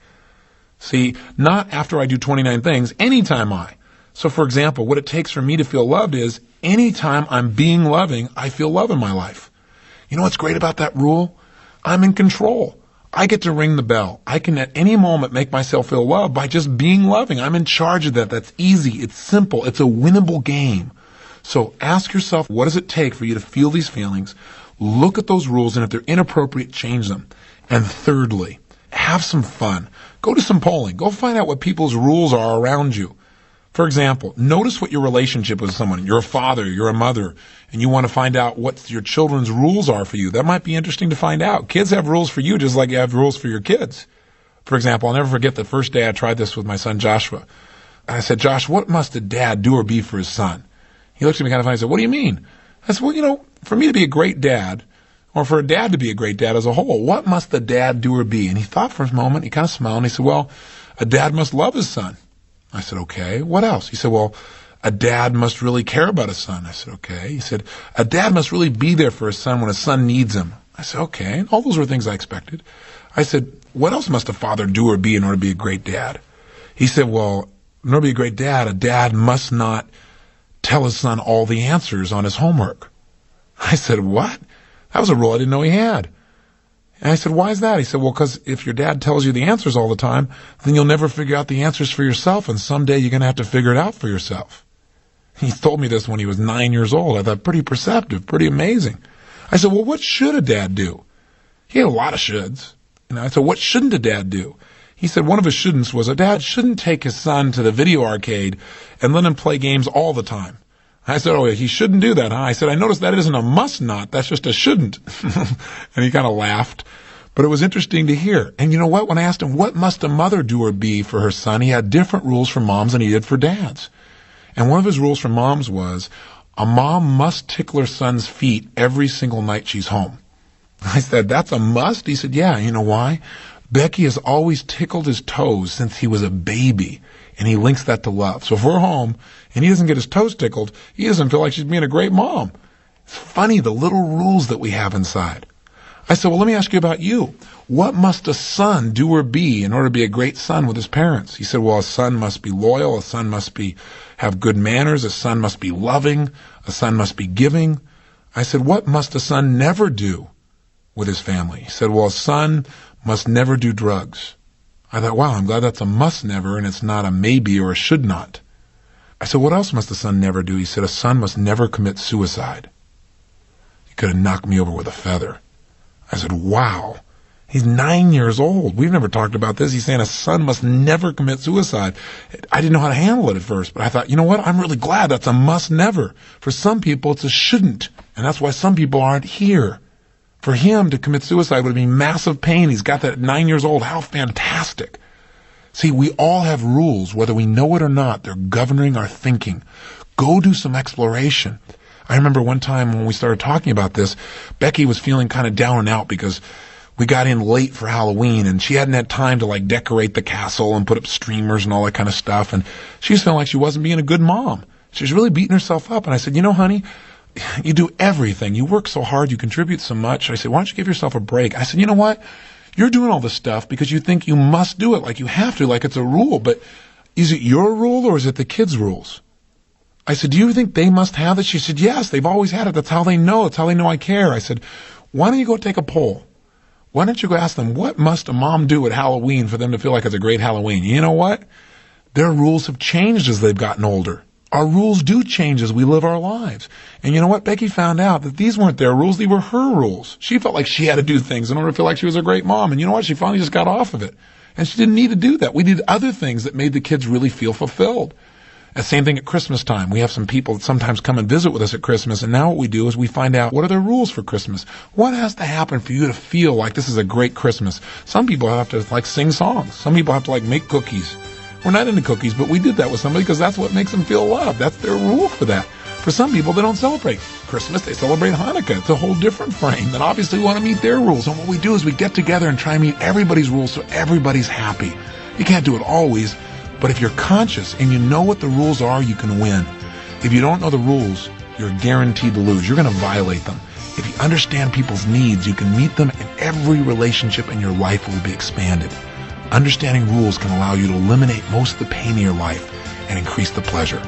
See, not after I do 29 things, anytime I. So for example, what it takes for me to feel loved is, anytime I'm being loving, I feel love in my life. You know what's great about that rule? I'm in control. I get to ring the bell. I can at any moment make myself feel loved by just being loving. I'm in charge of that. That's easy. It's simple. It's a winnable game. So ask yourself, what does it take for you to feel these feelings? Look at those rules, and if they're inappropriate, change them. And thirdly, have some fun. Go to some polling. Go find out what people's rules are around you. For example, notice what your relationship with someone. You're a father, you're a mother, and you want to find out what your children's rules are for you. That might be interesting to find out. Kids have rules for you just like you have rules for your kids. For example, I'll never forget the first day I tried this with my son Joshua. I said, Josh, what must a dad do or be for his son? He looked at me kind of funny and said, what do you mean? I said, well, for me to be a great dad, or for a dad to be a great dad as a whole, what must the dad do or be? And he thought for a moment, he kind of smiled, and he said, well, a dad must love his son. I said, okay, what else? He said, well, a dad must really care about his son. I said, okay. He said, a dad must really be there for his son when his son needs him. I said, okay. All those were things I expected. I said, what else must a father do or be in order to be a great dad? He said, well, in order to be a great dad, a dad must not tell his son all the answers on his homework. I said, what? That was a rule I didn't know he had. And I said, why is that? He said, well, because if your dad tells you the answers all the time, then you'll never figure out the answers for yourself, and someday you're going to have to figure it out for yourself. He told me this when he was 9 years old. I thought, pretty perceptive, pretty amazing. I said, well, what should a dad do? He had a lot of shoulds. I said, what shouldn't a dad do? He said one of his shouldn'ts was a dad shouldn't take his son to the video arcade and let him play games all the time. I said, oh, he shouldn't do that, huh? I said, I noticed that isn't a must not, that's just a shouldn't. And he kind of laughed. But it was interesting to hear. And you know what? When I asked him, what must a mother do or be for her son, he had different rules for moms than he did for dads. And one of his rules for moms was, a mom must tickle her son's feet every single night she's home. I said, that's a must? He said, yeah. You know why? Becky has always tickled his toes since he was a baby, and he links that to love. So if we're home and he doesn't get his toes tickled, he doesn't feel like she's being a great mom. It's funny, the little rules that we have inside. I said, well, let me ask you about you. What must a son do or be in order to be a great son with his parents? He said, well, a son must be loyal, a son must have good manners, a son must be loving, a son must be giving. I said, what must a son never do with his family? He said, well, a son must never do drugs. I thought, wow, I'm glad that's a must never and it's not a maybe or a should not. I said, what else must a son never do? He said, a son must never commit suicide. He could have knocked me over with a feather. I said, wow, he's 9 years old. We've never talked about this. He's saying a son must never commit suicide. I didn't know how to handle it at first, but I thought, you know what? I'm really glad that's a must never. For some people, it's a shouldn't. And that's why some people aren't here. For him to commit suicide would be massive pain. He's got that at 9 years old. How fantastic. See, we all have rules, whether we know it or not. They're governing our thinking. Go do some exploration. I remember one time when we started talking about this, Becky was feeling kind of down and out because we got in late for Halloween and she hadn't had time to like decorate the castle and put up streamers and all that kind of stuff. And she was feeling like she wasn't being a good mom. She was really beating herself up. And I said, you know, honey, you do everything. You work so hard. You contribute so much. I said, why don't you give yourself a break? I said, you know what? You're doing all this stuff because you think you must do it, like you have to, like it's a rule. But is it your rule or is it the kids' rules? I said, do you think they must have it? She said, yes, they've always had it. That's how they know. It's how they know I care. I said, why don't you go take a poll? Why don't you go ask them, what must a mom do at Halloween for them to feel like it's a great Halloween? You know what? Their rules have changed as they've gotten older. Our rules do change as we live our lives. And you know what? Becky found out that these weren't their rules. They were her rules. She felt like she had to do things in order to feel like she was a great mom. And you know what? She finally just got off of it. And she didn't need to do that. We did other things that made the kids really feel fulfilled. The same thing at Christmas time. We have some people that sometimes come and visit with us at Christmas, and now what we do is we find out what are their rules for Christmas. What has to happen for you to feel like this is a great Christmas? Some people have to like sing songs. Some people have to like make cookies. We're not into cookies, but we did that with somebody because that's what makes them feel loved. That's their rule for that. For some people, they don't celebrate Christmas. They celebrate Hanukkah. It's a whole different frame. And obviously we want to meet their rules. And what we do is we get together and try and meet everybody's rules so everybody's happy. You can't do it always. But if you're conscious and you know what the rules are, you can win. If you don't know the rules, you're guaranteed to lose. You're going to violate them. If you understand people's needs, you can meet them, and every relationship in your life will be expanded. Understanding rules can allow you to eliminate most of the pain in your life and increase the pleasure.